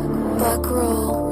Buck roll.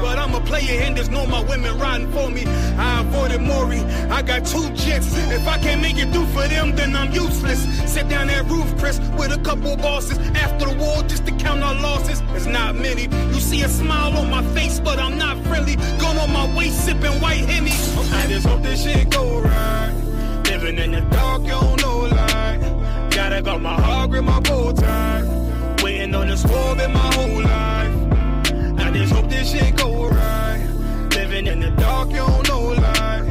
But I'm a player and there's no more women riding for me. I avoided Maury, I got 2 jets. If I can't make it through for them, then I'm useless. Sit down that roof, Chris, with a couple bosses. After the war, just to count our losses. There's not many. You see a smile on my face, but I'm not friendly. Gun on my waist, sipping white Henny. I just hope this shit go right. Living in the dark, you don't know light. Gotta got my heart, grip my bow tie. Waiting on this war in my whole life. I just hope this shit go right. Living in the dark, you don't know light.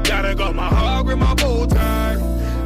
Gotta got my heart with my bow tie.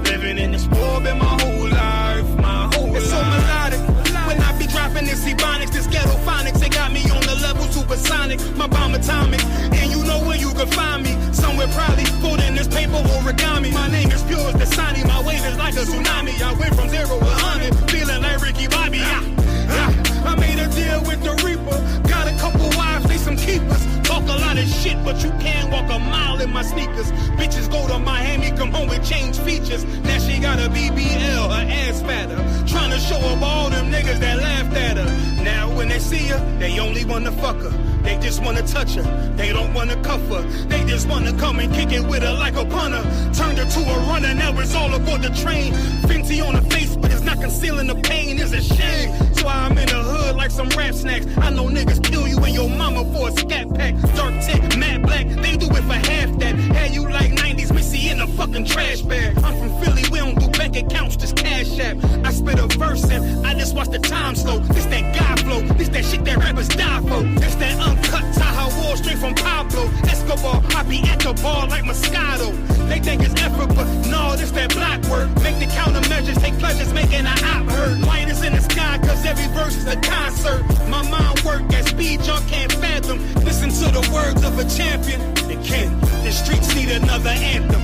Living in this war in my whole life. My whole life. It's so melodic. When I be dropping this ebonics, this ghetto phonics, they got me on the level supersonic. My bomb atomic, and you know where you can find me. Somewhere probably folding this paper origami. My name is pure as the Sani. My wave is like a tsunami. I went from 0 to 100, feeling like Ricky Bobby. I made a deal with the Reaper. Got a couple wives, they some keepers. Talk a lot of shit, but you can't walk a mile in my sneakers. Bitches go to Miami, come home with change features. Now she got a BBL, her ass fatter. Trying to show up all them niggas that laughed at her. Now when they see her, they only wanna fuck her. They just wanna touch her, they don't wanna cuff her. They just wanna come and kick it with her like a punter. Turned her to a runner, now it's all aboard the train. Fenty on her face, but it's not concealing the pain, it's a shame. So I'm in the hood like some rap snacks. I know niggas kill you and your mama for a scat pack. Dark tech, matte black, they do it for half that. Had you like 90s Missy in a fucking trash bag. I'm from Philly, we don't do bank accounts, just cash app. I spit a verse and I just watch the time slow. This that guy flow, this that shit that rappers die for. This that uncut Taha Wall straight from Pablo Escobar. I be at the bar like Moscato. They think it's effort, but no, this that black work. Make the countermeasures, take pleasures, making a op hurt. Light is in the sky, cause every verse is a concert. My mind work at speed y'all can't fathom. Listen to the words of a champion. They can't. The streets need another anthem.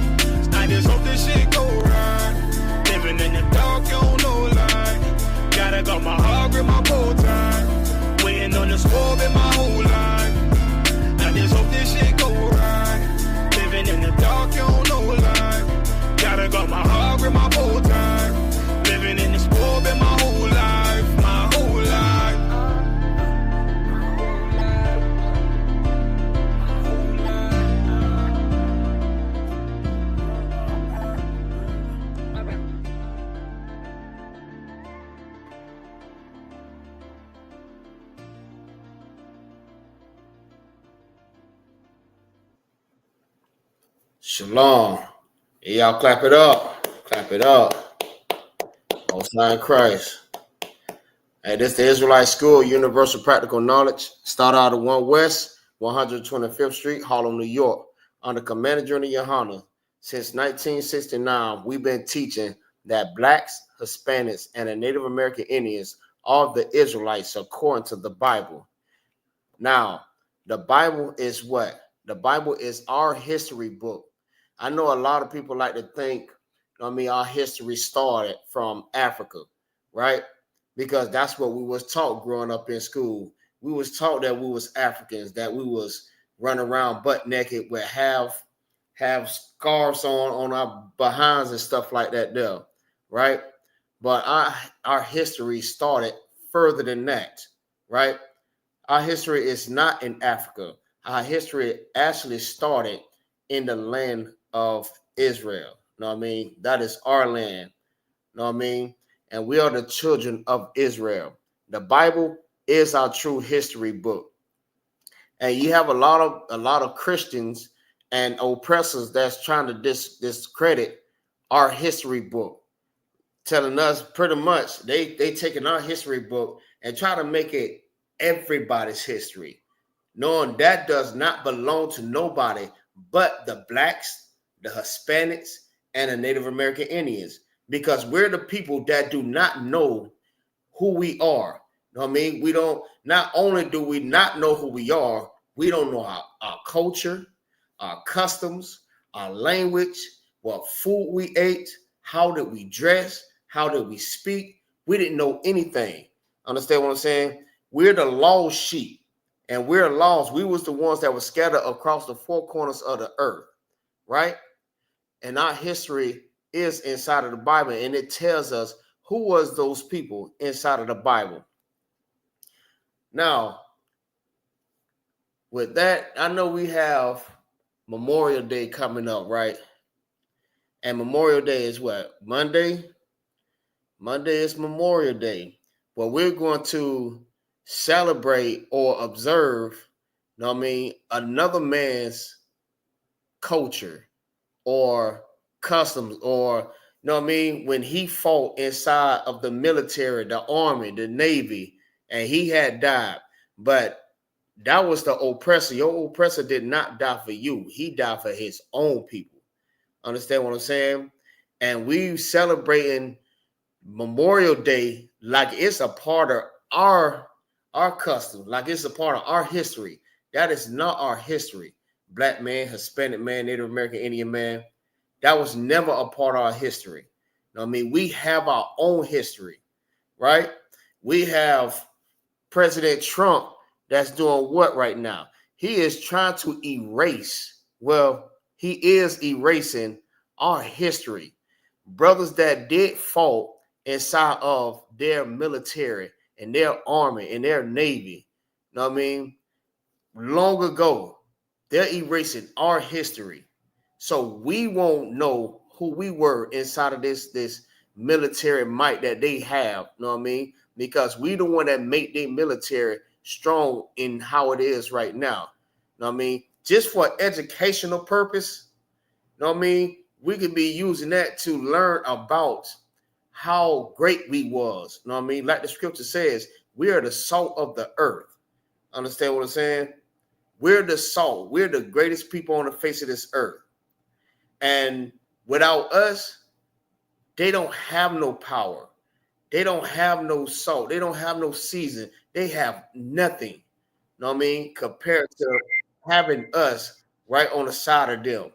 I just hope this shit go right. Living in the dark, you don't know light. Gotta got my heart with my bow tie. Waiting on this war in my whole life. I just hope this shit go right. Living in the dark, you don't know light. Gotta got my heart with my bow tie. Living in this war in my whole life. My whole life. Shalom. Hey, y'all clap it up. Clap it up. Most High in Christ. Hey, this is the Israelite School, Universal Practical Knowledge. Start out of 1 West, 125th Street, Harlem, New York. Under Commander General Yahanna. Since 1969, we've been teaching that blacks, Hispanics, and the Native American Indians are the Israelites according to the Bible. Now, the Bible is what? The Bible is our history book. I know a lot of people like to think, our history started from Africa, right? Because that's what we was taught growing up in school. We was taught that we was Africans, that we was running around butt naked with half have scarves on our behinds and stuff like that there, right? But our history started further than that, right? Our history is not in Africa. Our history actually started in the land of Israel. You know what I mean? That is our land. You know what I mean? And we are the children of Israel. The Bible is our true history book. And you have a lot of Christians and oppressors that's trying to discredit our history book, telling us pretty much they taking our history book and try to make it everybody's history, knowing that does not belong to nobody but the blacks, the Hispanics, and the Native American Indians, because we're the people that do not know who we are. You know what I mean? We don't, not only do we not know who we are, we don't know our culture, our customs, our language, what food we ate, how did we dress, how did we speak. We didn't know anything. Understand what I'm saying? We're the lost sheep, and we're lost. We was the ones that were scattered across the four corners of the earth, right? And our history is inside of the Bible, and it tells us who was those people inside of the Bible. Now, with that, I know we have Memorial Day coming up, right? And Memorial Day is what? Monday? Monday is Memorial Day. Well, we're going to celebrate or observe, you know what I mean, another man's culture or customs, or you know what I mean, when he fought inside of the military, the army, the navy, and he had died. But that was the oppressor. Your oppressor did not die for you. He died for his own people. Understand what I'm saying? And we celebrating Memorial Day like it's a part of our custom, like it's a part of our history. That is not our history. Black man, Hispanic man, Native American Indian man, that was never a part of our history. You know what I mean? We have our own history, right? We have President Trump that's doing what right now? He is trying to erase, well, he is erasing our history. Brothers that did fight inside of their military and their army and their navy, you know what I mean? Long ago, they're erasing our history. So we won't know who we were inside of this military might that they have, you know what I mean? Because we the one that make their military strong in how it is right now. You know what I mean? Just for educational purpose, you know what I mean? We could be using that to learn about how great we was. You know what I mean? Like the scripture says, we are the salt of the earth. Understand what I'm saying? We're the salt. We're the greatest people on the face of this earth. And without us, they don't have no power. They don't have no salt. They don't have no season. They have nothing. You know what I mean? Compared to having us right on the side of them. You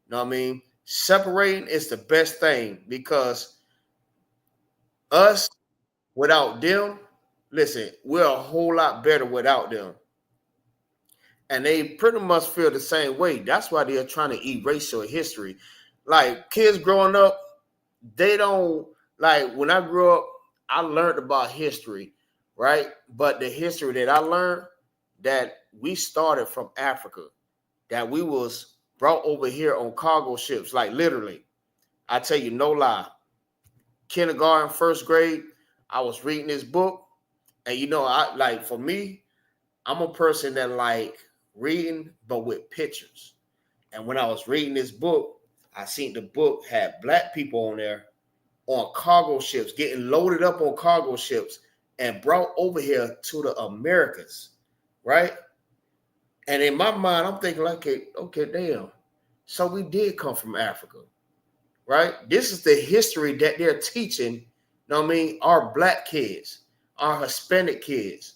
know what I mean? Separating is the best thing, because us without them, listen, we're a whole lot better without them. And they pretty much feel the same way. That's why they're trying to erase your history. Like kids growing up, they don't, like when I grew up, I learned about history, right? But the history that I learned, that we started from Africa, that we was brought over here on cargo ships, like literally. I tell you, no lie. Kindergarten, first grade, I was reading this book, and you know, I like, for me, I'm a person that like reading, but with pictures. And when I was reading this book, I seen the book had black people on there on cargo ships, getting loaded up on cargo ships and brought over here to the Americas, right? And in my mind, I'm thinking like, okay, damn. So we did come from Africa, right? This is the history that they're teaching, you know what I mean, our black kids, our Hispanic kids,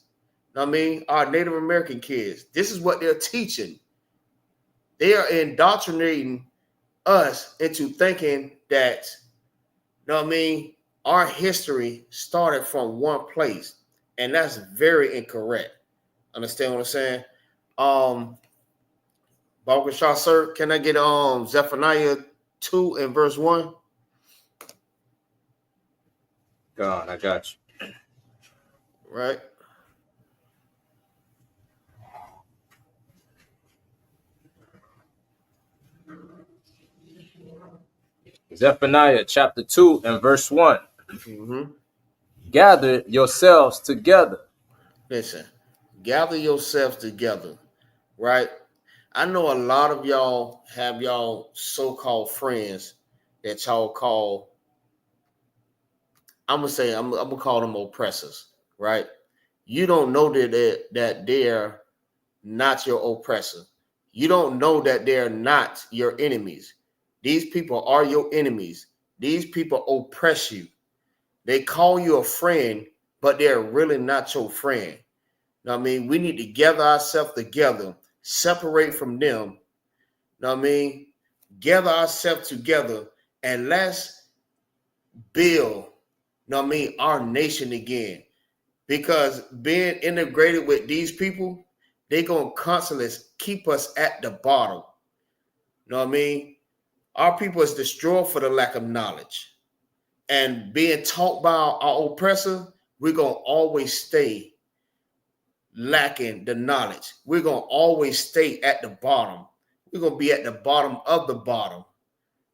you know what I mean, our Native American kids. This is what they're teaching. They are indoctrinating us into thinking that, you know what I mean, our history started from one place, and that's very incorrect. Understand what I'm saying? Balkashah, sir, can I get Zephaniah 2 and verse 1? God, I got you. Right. Zephaniah chapter 2 and verse 1. Mm-hmm. Gather yourselves together. Listen, gather yourselves together, right? I know a lot of y'all have y'all so-called friends that y'all call, I'm gonna call them oppressors, right? You don't know that they're not your oppressor. You don't know that they're not your enemies. These people are your enemies. These people oppress you. They call you a friend, but they're really not your friend. Know what I mean? We need to gather ourselves together, separate from them. Know what I mean? Gather ourselves together and let's build, know what I mean, our nation again. Because being integrated with these people, they gonna constantly keep us at the bottom. Know what I mean? Our people is destroyed for the lack of knowledge. And being taught by our oppressor, we're gonna always stay lacking the knowledge. We're going to always stay at the bottom. We're going to be at the bottom of the bottom.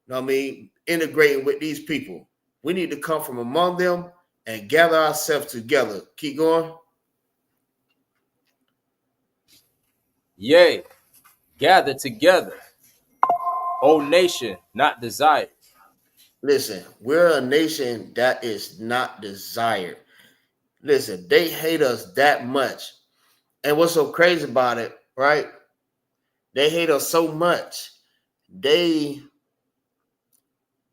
You know what I mean? Integrating with these people. We need to come from among them and gather ourselves together. Keep going. Yea, gather together, O nation not desired. Listen, we're a nation that is not desired. Listen, they hate us that much. And what's so crazy about it, right? They hate us so much. They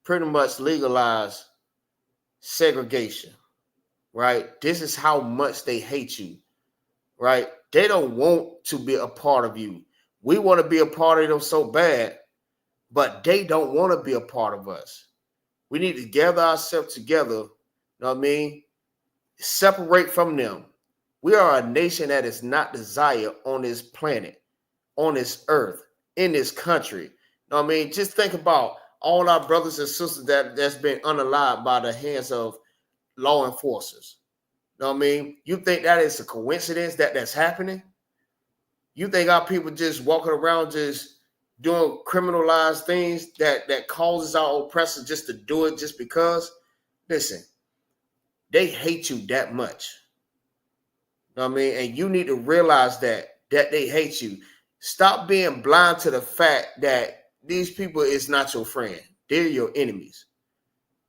pretty much legalize segregation, right? This is how much they hate you, right? They don't want to be a part of you. We want to be a part of them so bad, but they don't want to be a part of us. We need to gather ourselves together, you know what I mean? Separate from them. We are a nation that is not desired on this planet, on this earth, in this country. You know what I mean? Just think about all our brothers and sisters that's been unalived by the hands of law enforcers. You know what I mean? You think that is a coincidence that that's happening? You think our people just walking around just doing criminalized things that causes our oppressors just to do it just because? Listen, they hate you that much. You know what I mean? And you need to realize that they hate you. Stop being blind to the fact that these people is not your friend. They're your enemies.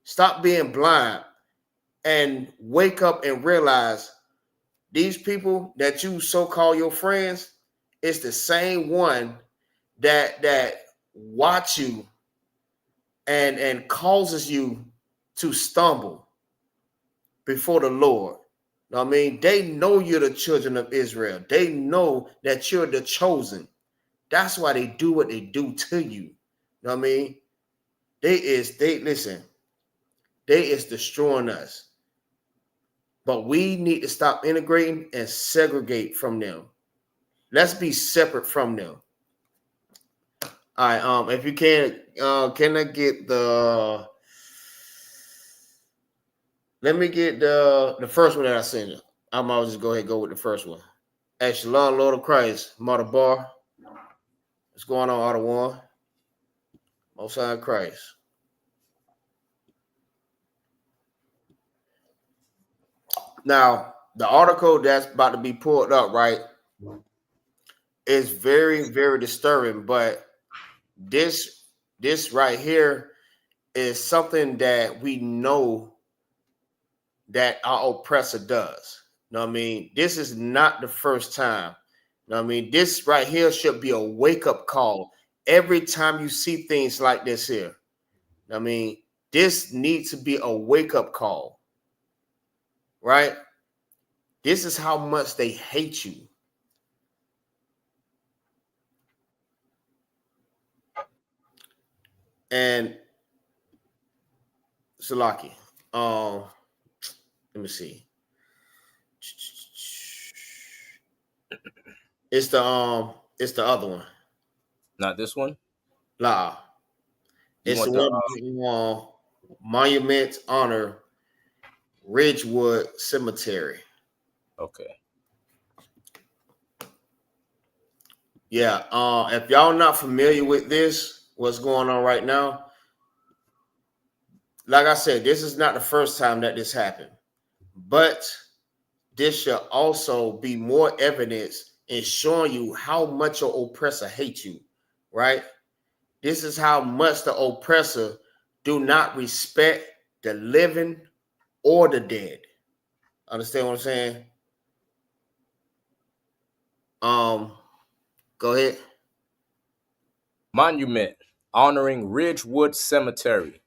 Stop being blind and wake up and realize these people that you so-called your friends, it's the same one that watch you and causes you to stumble before the Lord. You know what I mean? They know you're the children of Israel. They know that you're the chosen. That's why they do what they do to you. You know what I mean? They is destroying us. But we need to stop integrating and segregate from them. Let's be separate from them. All right. If you can I get the? Let me get the first one that I sent you. I'll just go ahead and go with the first one. Shalom, Lord of Christ, Mother Bar. What's going on, Ottawa? Most High Christ. Now, the article that's about to be pulled up, right, is very, very disturbing. But this right here is something that we know that our oppressor does. You know what I mean? This is not the first time. You know what I mean? This right here should be a wake-up call every time you see things like this here. You know what I mean? This needs to be a wake-up call, right? This is how much they hate you. And Salaki, let me see. It's the other one. Not this one. Nah. You It's the want the one Monument Honor Ridgewood Cemetery. okay. Yeah. If y'all not familiar with this, what's going on right now? Like I said, this is not the first time that this happened, but this should also be more evidence in showing you how much your oppressor hates you, right? This is how much the oppressor do not respect the living or the dead. Understand what I'm saying? Um, Go ahead. Monument honoring Ridgewood Cemetery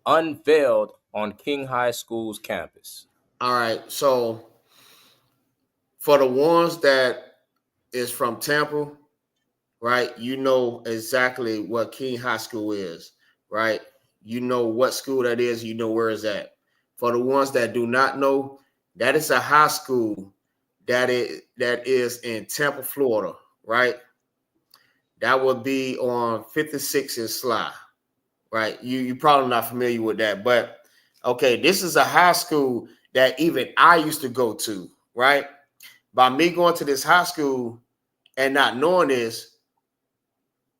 unveiled on King High School's campus. All right. So for the ones that is from Tampa, right? You know exactly what King High School is, right? You know what school that is. You know where it's at. For the ones that do not know, that is a high school that is in Tampa, Florida, right? That would be on 56 and Sly, right? You probably not familiar with that, but okay, this is a high school that even I used to go to, right? By me going to this high school and not knowing this,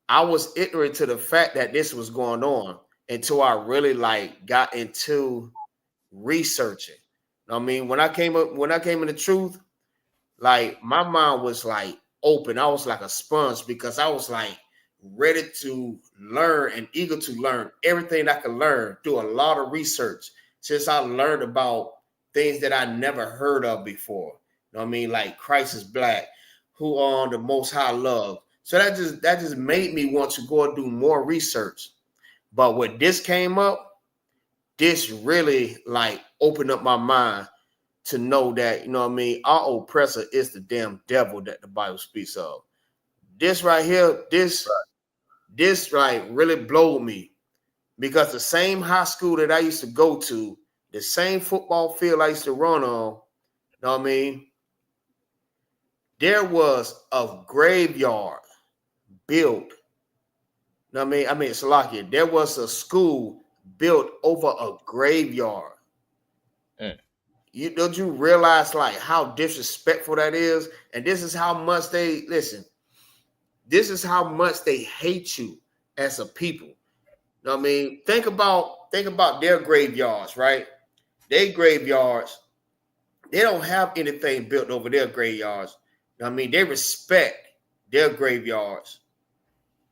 I was ignorant to the fact that this was going on until I really like got into researching. I mean, when I came in the truth, like my mind was like open. I was like a sponge because I was like ready to learn and eager to learn everything I could learn. Do a lot of research since I learned about things that I never heard of before. You know what I mean? Like Christ is black, who on the most high love. So that just made me want to go and do more research. But when this came up, this really like opened up my mind to know that, you know what I mean, our oppressor is the damn devil that the Bible speaks of. This right here, this like really blowed me because the same high school that I used to go to, the same football field I used to run on, you know what I mean, there was a graveyard built. You know what I mean, Salakia, there was a school built over a graveyard. Mm. Don't you realize like how disrespectful that is? And this is how much they listen. This is how much they hate you as a people. You know what I mean? Think about their graveyards, right? Their graveyards, they don't have anything built over their graveyards. You know what I mean? They respect their graveyards.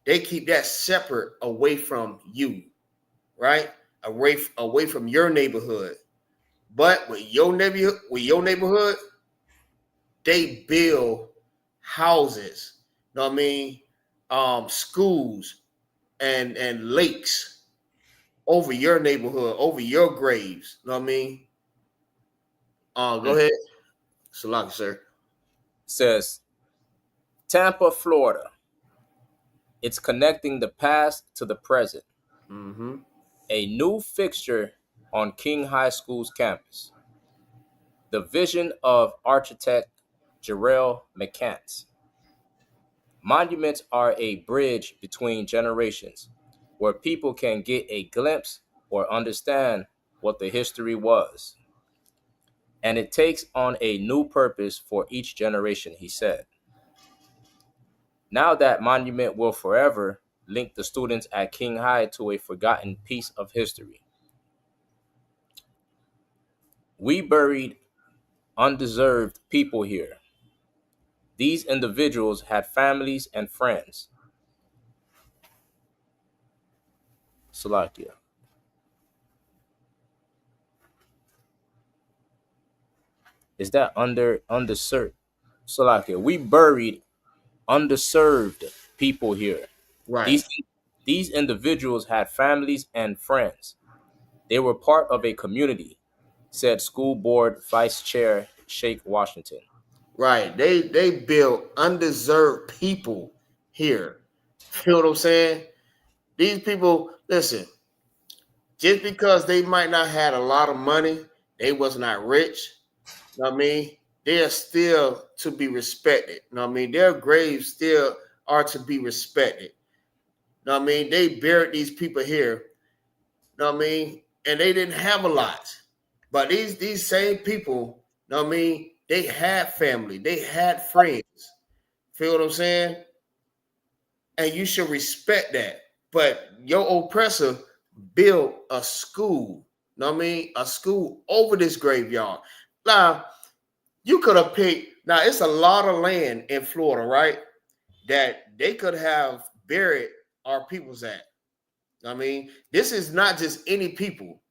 They keep that separate away from you, right? Away from your neighborhood. But with your neighborhood, they build houses, you know what I mean? Schools and lakes over your neighborhood, over your graves. You know what I mean? Go ahead. Salaki, sir. Says Tampa, Florida. It's connecting the past to the present. Mm-hmm. A new fixture on King High School's campus. The vision of architect Jarrell McCants. Monuments are a bridge between generations where people can get a glimpse or understand what the history was. And it takes on a new purpose for each generation, he said. Now that monument will forever link the students at King High to a forgotten piece of history. We buried undeserved people here. These individuals had families and friends. Salakia. Is that underserved? Salakia. We buried underserved people here. Right. These individuals had families and friends. They were part of a community, said school board vice chair Sheikh Washington. Right. They build undeserved people here. You know what I'm saying? These people, listen, just because they might not had a lot of money, they was not rich. You know what I mean? They are still to be respected. You know what I mean? Their graves still are to be respected. Know what I mean? They buried these people here. Know what I mean? And they didn't have a lot. But these same people, know what I mean? They had family. They had friends. Feel what I'm saying? And you should respect that. But your oppressor built a school. Know what I mean? A school over this graveyard. Now, you could have picked. Now, it's a lot of land in Florida, right? That they could have buried our peoples at. I mean, this is not just any people.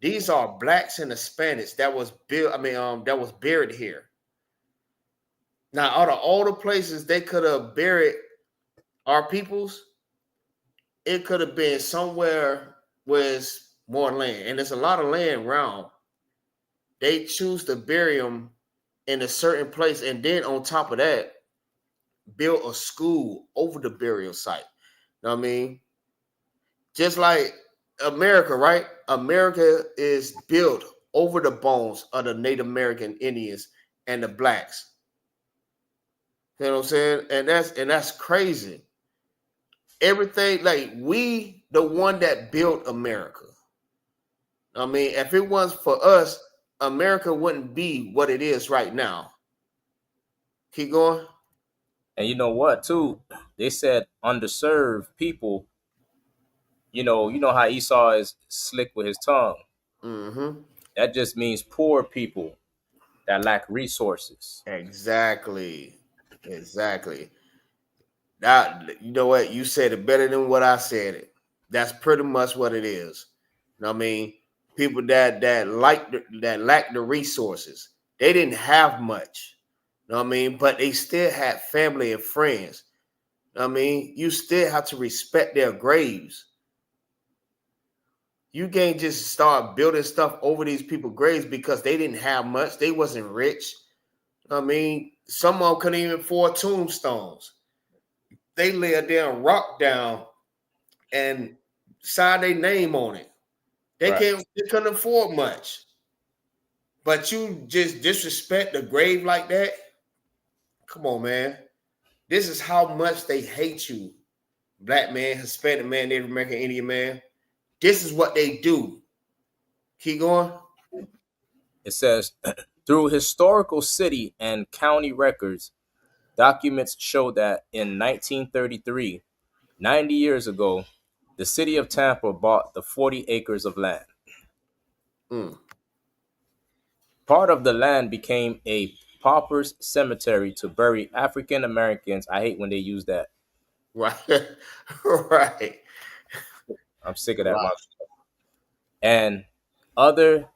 These are blacks and Hispanics that was built. I mean, that was buried here. Now, out of all the places they could have buried our peoples, it could have been somewhere with more land, and there's a lot of land around. They choose to bury them in a certain place, and then on top of that, build a school over the burial site. You know what I mean? Just like America, right? America is built over the bones of the Native American Indians and the blacks. You know what I'm saying? And that's crazy. Everything, like, we the one that built America. I mean, if it was for us, America wouldn't be what it is right now. Keep going. And you know what, too? They said underserved people, you know how Esau is slick with his tongue. Mm-hmm. That just means poor people that lack resources. Exactly. Exactly. That, you know what? You said it better than what I said it. That's pretty much what it is. You know what I mean? People that lack the resources. They didn't have much. You know what I mean? But they still had family and friends. You know what I mean? You still have to respect their graves. You can't just start building stuff over these people's graves because they didn't have much. They wasn't rich. You know what I mean? Some of them couldn't even afford tombstones. They lay a damn rock down and sign their name on it. They Right. they couldn't afford much. But you just disrespect the grave like that? Come on, man. This is how much they hate you. Black man, Hispanic man, Native American, Indian man. This is what they do. Keep going. It says, through historical city and county records, documents show that in 1933, 90 years ago, the city of Tampa bought the 40 acres of land. Mm. Part of the land became a pauper's cemetery to bury African Americans. I hate when they use that. Right. Right. I'm sick of that. Right. And other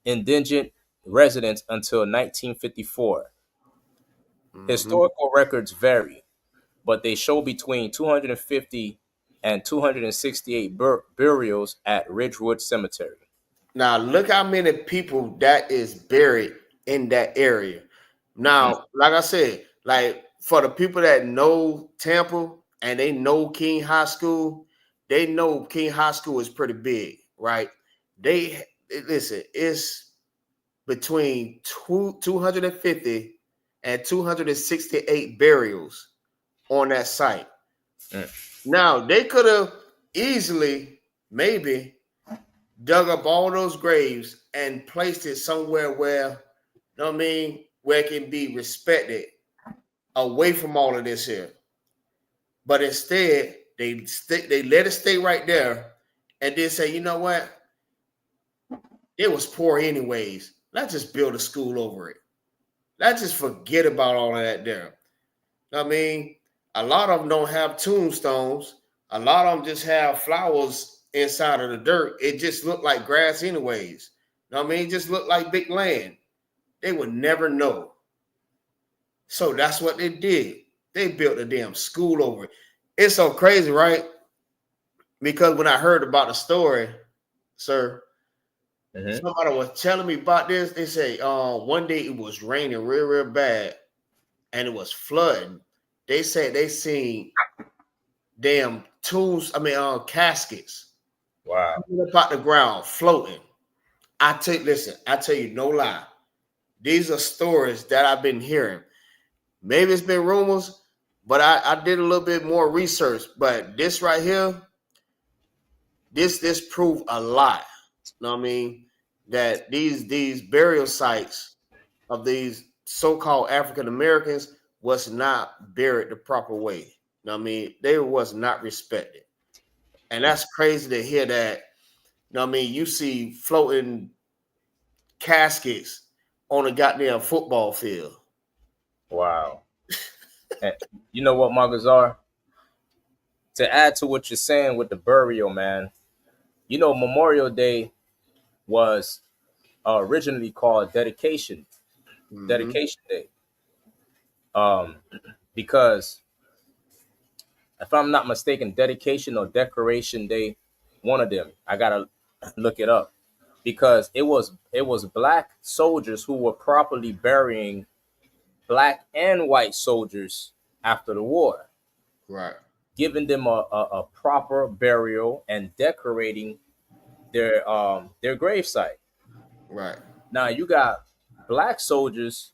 indigent residents until 1954. Mm-hmm. Historical records vary, but they show between 250 and 268 burials at Ridgewood Cemetery. Now look how many people that is buried in that area. Mm, Now, like I said, like for the people that know Tampa and they know King High School, they know King High School is pretty big, right? They listen, it's between 250 and 268 burials on that site. mm. Now they could have easily maybe dug up all those graves and placed it somewhere where, you know what I mean, where it can be respected away from all of this here. But instead, they let it stay right there and then say, you know what? It was poor anyways. Let's just build a school over it. Let's just forget about all of that there. I mean, a lot of them don't have tombstones. A lot of them just have flowers inside of the dirt. It just looked like grass anyways. I mean, it just looked like big land. They would never know. So that's what they did. They built a damn school over it. It's so crazy, right? Because when I heard about the story, sir, Mm-hmm. somebody was telling me about this. They say one day it was raining real bad and it was flooding. They said they seen damn caskets Wow. up out the ground floating. I tell you no lie. These are stories that I've been hearing. Maybe it's been rumors, But I did a little bit more research. But this right here, this proved a lot. You know what I mean? That these burial sites of these so-called African Americans was not buried the proper way. You know what I mean? They was not respected. And that's crazy to hear that. You know what I mean? You see floating caskets on a goddamn football field. Wow. And you know what, Magazar? To add to what you're saying with the burial, man, you know, Memorial Day was originally called Mm-hmm. Dedication Day. Um, because if I'm not mistaken, Dedication or Decoration Day, one of them. I gotta look it up because it was black soldiers who were properly burying black and white soldiers after the war, Right, giving them a proper burial and decorating their gravesite. right, Now you got black soldiers,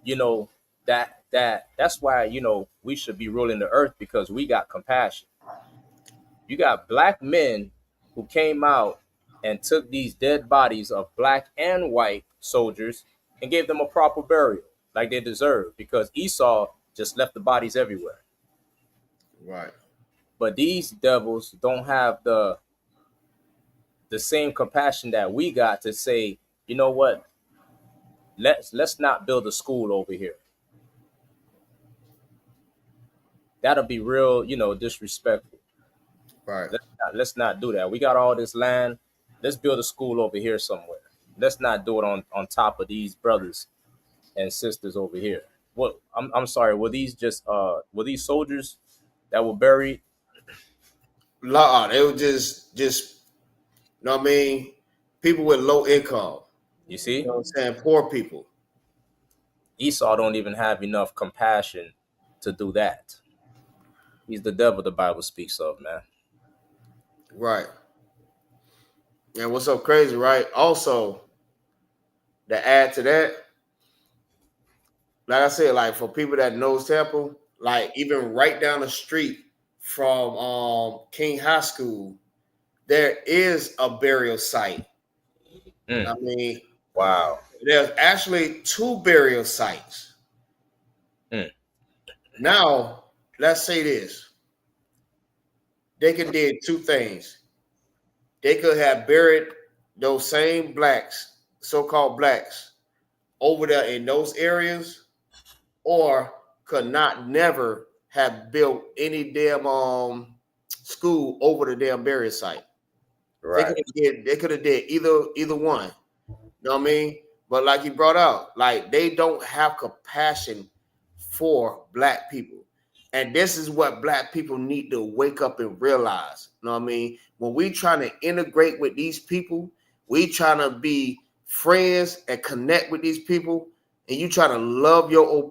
you know, that's why, you know, we should be ruling the earth because we got compassion. You got black men who came out and took these dead bodies of black and white soldiers and gave them a proper burial like they deserve because Esau just left the bodies everywhere. right, But these devils don't have the same compassion that we got to say, you know what, let's not build a school over here. That'll be real, you know, disrespectful. right. Let's not do that. We got all this land. Let's build a school over here somewhere. Let's not do it on top of these brothers and sisters over here. What I'm sorry, were these soldiers that were buried? Law, they were just you know what I mean? People with low income. You You see, know what I'm saying? Poor people. Esau don't even have enough compassion to do that. He's the devil the Bible speaks of, man. Right. And what's so crazy, right? Also, to add to that, like I said, like for people that knows Temple, like even right down the street from King High School, there is a burial site. Mm, I mean, wow. there's actually two burial sites. Mm, Now, let's say this. They could did two things. They could have buried those same blacks, so-called blacks, over there in those areas, or could not never have built any damn school over the damn burial site. right. They could have did either one. You know what I mean? But like you brought out, like they don't have compassion for black people. And this is what black people need to wake up and realize. You know what I mean? When we trying to integrate with these people, we trying to be friends and connect with these people, and you try to love your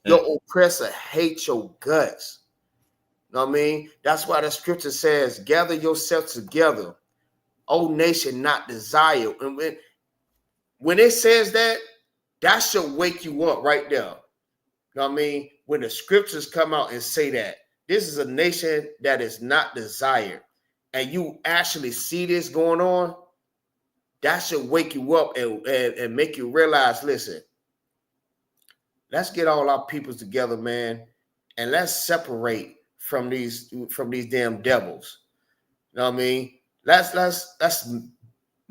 Mm, oppressor hates your guts. You know what I mean? That's why the scripture says, gather yourself together, O nation not desire. And when it says that, that should wake you up right there. You know what I mean? When the scriptures come out and say that this is a nation that is not desired, and you actually see this going on, that should wake you up and make you realize, listen, let's get all our peoples together, man, and let's separate from these damn devils. You know what I mean? Let's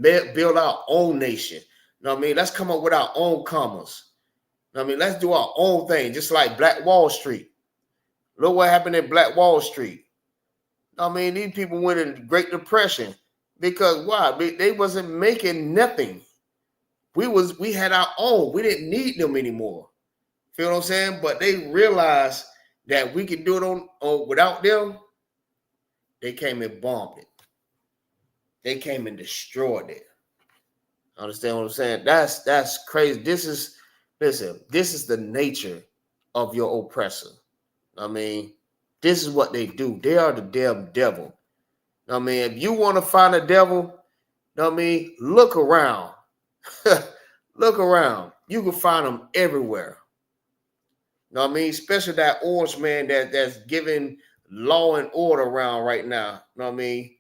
build our own nation. You know what I mean? Let's come up with our own commerce. You know what I mean? Let's do our own thing, just like Black Wall Street. Look what happened at Black Wall Street. You know what I mean? These people went in the Great Depression because why? They wasn't making nothing. We had our own. We didn't need them anymore. Feel what I'm saying? But they realized that we could do it on without them. They came and bombed it. They came and destroyed it. Understand what I'm saying? That's crazy. This is the nature of your oppressor. I mean, this is what they do. They are the damn devil. I mean, if you want to find a devil, I mean, look around. Look around. You can find them everywhere. know what I mean? Especially that orange man that's giving law and order around right now. Know what I mean?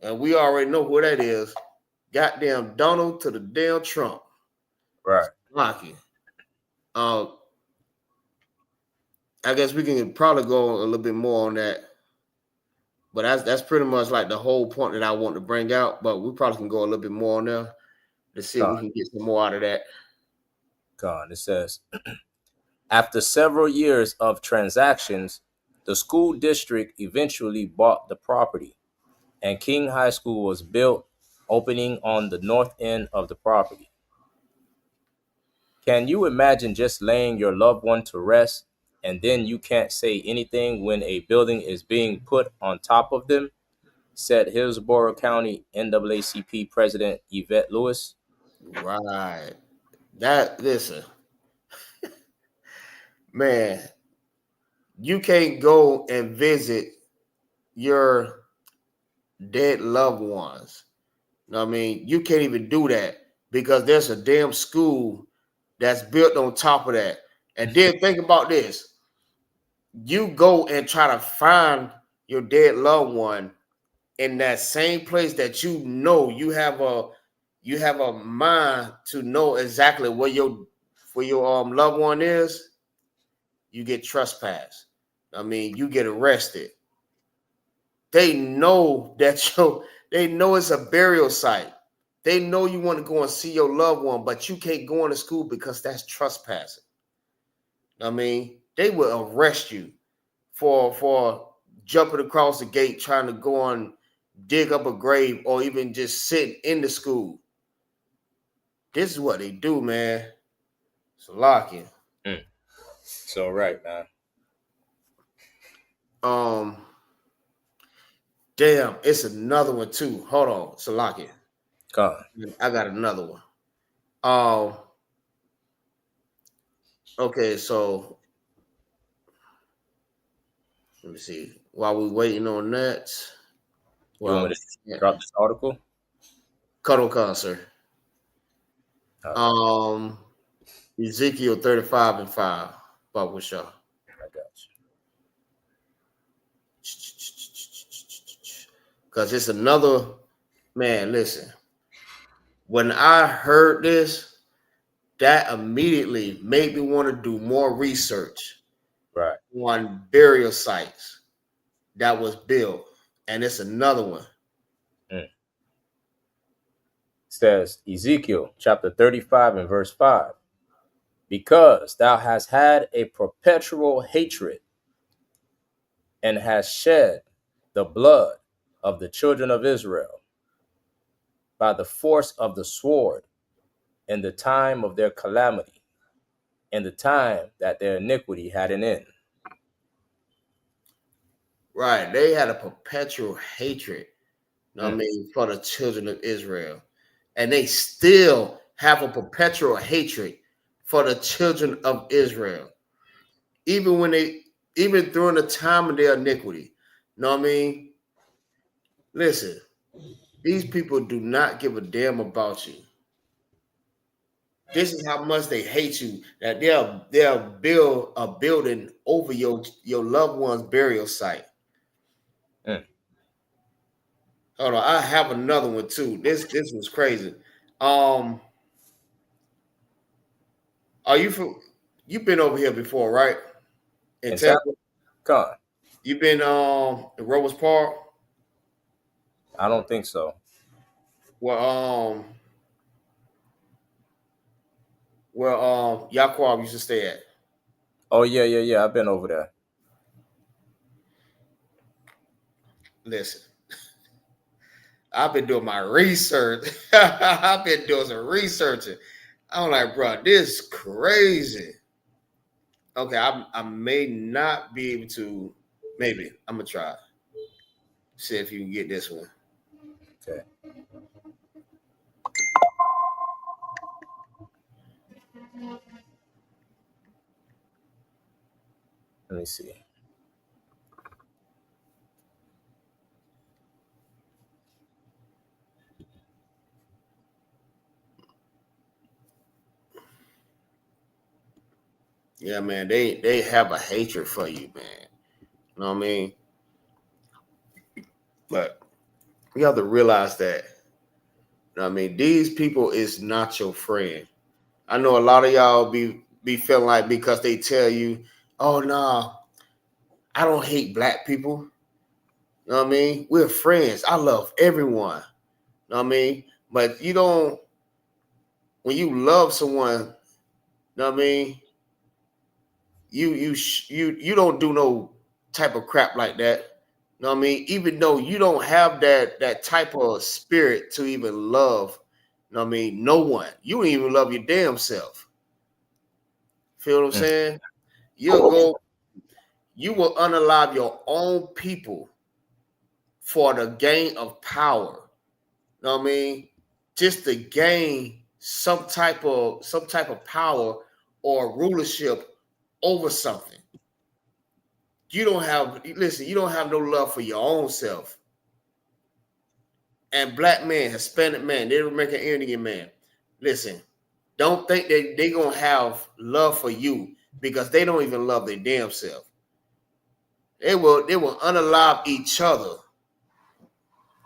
And we already know who that is. Goddamn Donald to the damn Trump. Right. Lucky. Um, I guess we can probably go a little bit more on that. But that's pretty much like the whole point that I want to bring out. But we probably can go a little bit more on there to see if we Con. can get some more out of that. Con. It says, after several years of transactions, the school district eventually bought the property, and King High School was built, opening on the north end of the property. Can you imagine just laying your loved one to rest and then you can't say anything when a building is being put on top of them? Said Hillsborough County NAACP President Yvette Lewis. Right. That listen, man, you can't go and visit your dead loved ones. You know what I mean? You can't even do that because there's a damn school that's built on top of that. And then think about this. You go and try to find your dead loved one in that same place that you have a mind to know exactly where your loved one is. You get trespassed. I mean, you get arrested. They know that they know it's a burial site. They know you want to go and see your loved one, but you can't go into school because that's trespassing. I mean, they will arrest you for jumping across the gate, trying to go and dig up a grave, or even just sitting in the school. This is what they do, man. It's a lock-in. Mm. So right, man. Um, damn, it's another one too. Hold on, it's a lock-in. Con. I got another one. Um, okay, so let me see. While we're waiting on that, You want well, me to yeah, drop this article? cuddle concert. Okay, Um, Ezekiel 35:5. But with y'all. I got Because it's another man. Listen, when I heard this, that immediately made me want to do more research you. Right. on burial sites that was built. And it's another one. Mm. Says Ezekiel chapter 35 and verse 5. Because thou hast had a perpetual hatred and hast shed the blood of the children of Israel by the force of the sword in the time of their calamity, in the time that their iniquity had an end. Right. They had a perpetual hatred, you know what I Mm. mean, for the children of Israel. And they still have a perpetual hatred for the children of Israel. Even during the time of their iniquity. You know what I mean? Listen, these people do not give a damn about you. This is how much they hate you that they'll build a building over your loved one's burial site. Mm. Hold on, I have another one too. This was crazy. Um, are you from? You've been over here before, right? In And Tampa, Tampa, con. you've been in Rose Park, I don't think so. where Yaquab used to stay at. Oh yeah, yeah, yeah. I've been over there. Listen, I've been doing my research. I've been doing some researching. I'm like, bro, this is crazy. Okay, I may not be able to. Maybe I'm gonna try. See if you can get this one. Okay. Let me see. Yeah, Yeah, man, they have a hatred for you, man. You know what I mean? But you have to realize that. You know what I mean? These people is not your friend. I know a lot of y'all be feeling like because they tell you, oh no, I don't hate black people. You know what I mean? We're friends. I love everyone. You know what I mean? But you don't when you love someone, you know what I mean? You don't do no type of crap like that. You know what I mean? Even though you don't have that type of spirit to even love, you know what I mean? No one. You don't even love your damn self. Feel what I'm Mm. saying? You'll go, you will unalive your own people for the gain of power. You know what I mean? Just to gain some type of power or rulership over something. You don't have listen, you don't have no love for your own self. And black man, Hispanic man, Native American Indian man, listen, don't think that they gonna have love for you because they don't even love their damn self. They will unalive each other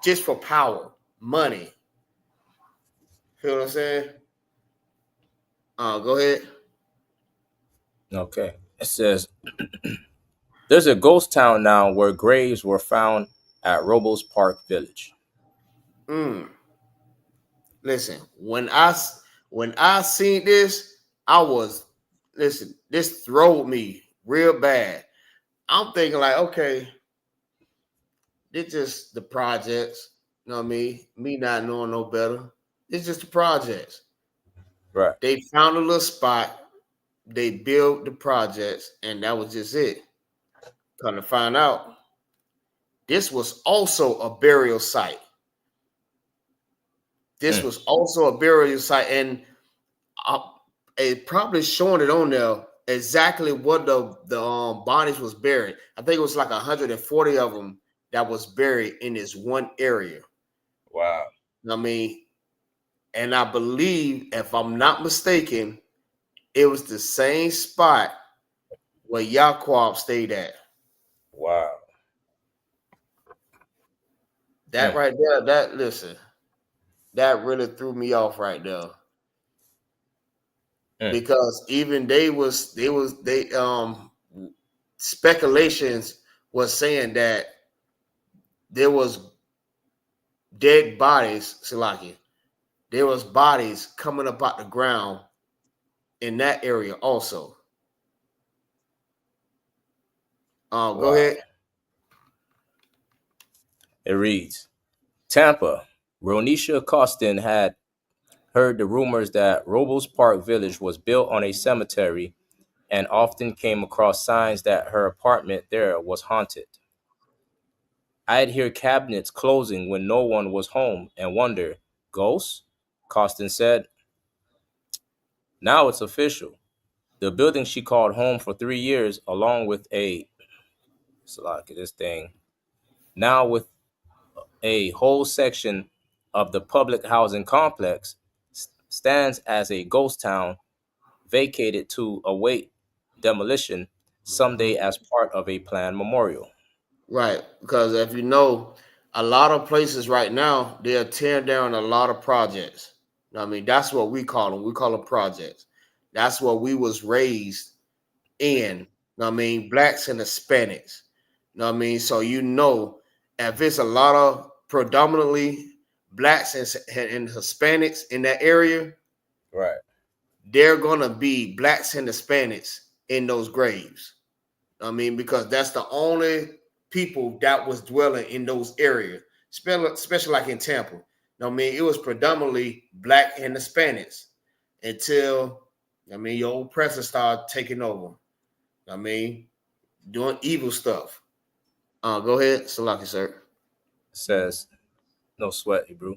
just for power, money. Feel what I'm saying? Go ahead. Okay. It says there's a ghost town now where graves were found at Robles Park Village. Mm. Listen, when I seen this, I was listen. This throwed me real bad. I'm thinking like, okay, it's just the projects. You know what I mean? Me not knowing no better. It's just the projects. Right. They found a little spot. They built the projects, and that was just it. Come to find out, this was also a burial site. This Mm. was also a burial site, and uh, it probably showing it on there exactly what the bodies was buried. I think it was like 140 of them that was buried in this one area. Wow. I mean, and I believe, if I'm not mistaken, it was the same spot where Yaquab stayed at. Wow. That Mm. right there, that listen, that really threw me off right there. Mm. Because even they speculations was saying that there was dead bodies, Salaki. There was bodies coming up out the ground in that area also. Go Wow. ahead. It reads Tampa. Ronisha Costin had heard the rumors that Robles Park Village was built on a cemetery and often came across signs that her apartment there was haunted. I'd hear cabinets closing when no one was home and wonder, ghosts? Costin said. Now it's official. The building she called home for 3 years, along with this thing, now with a whole section of the public housing complex, stands as a ghost town vacated to await demolition someday as part of a planned memorial. Right. Because if you know, a lot of places right now, they're tearing down a lot of projects. I mean, that's what we call them. We call them projects. That's what we was raised in. I mean, blacks and Hispanics. So if it's a lot of predominantly blacks and Hispanics in that area, Right. they're gonna be blacks and Hispanics in those graves. Because that's the only people that was dwelling in those areas, especially like in Tampa. It was predominantly black and Hispanics until your oppressor started taking over. I mean, doing evil stuff. Go ahead, Salaki, sir. It says, no sweat, Hebrew.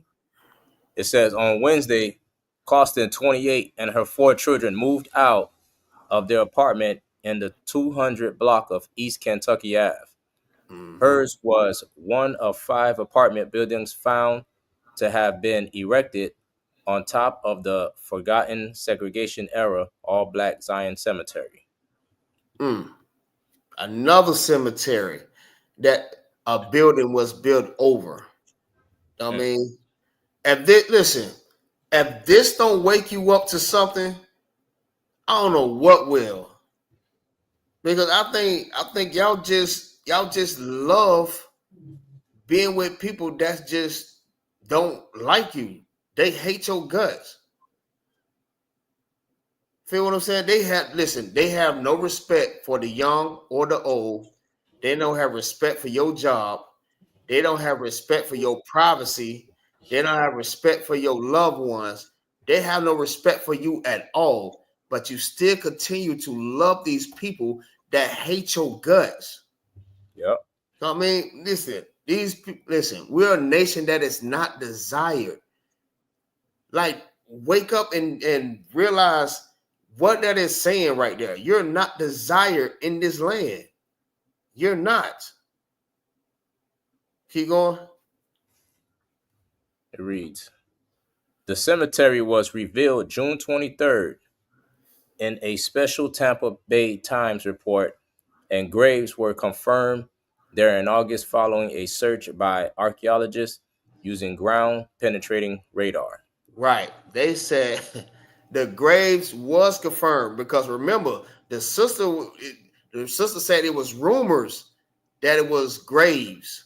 It says on Wednesday, Costin, 28, and her four children moved out of their apartment in the 200 block of East Kentucky Ave. Mm-hmm. Hers was one of five apartment buildings found to have been erected on top of the forgotten segregation era all black Zion Cemetery. Another cemetery that a building was built over. I Mm. mean, listen, if this don't wake you up to something, I don't know what will. Because I think y'all just love being with people that just don't like you. They hate your guts. Feel what I'm saying? They have no respect for the young or the old. They don't have respect for your job. They don't have respect for your privacy. They don't have respect for your loved ones. They have no respect for you at all. But you still continue to love these people that hate your guts. Yep. I mean, listen, we're a nation that is not desired. Like, wake up and realize what that is saying right there. You're not desired in this land. You're not. Keep going. It reads, the cemetery was revealed June 23rd in a special Tampa Bay Times report, and graves were confirmed there in August following a search by archaeologists using ground penetrating radar. Right. They said the graves was confirmed because remember the sister said it was rumors that it was graves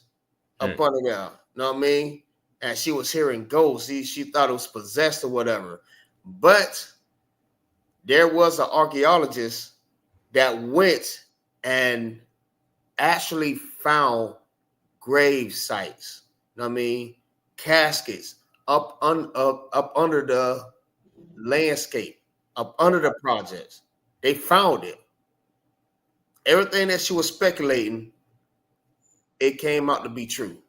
Mm. up under there. You know what I mean? And she was hearing ghosts. She thought it was possessed or whatever. But there was an archaeologist that went and actually found grave sites. You know what I mean? Caskets up under the landscape, up under the projects. They found it. Everything that she was speculating, it came out to be true.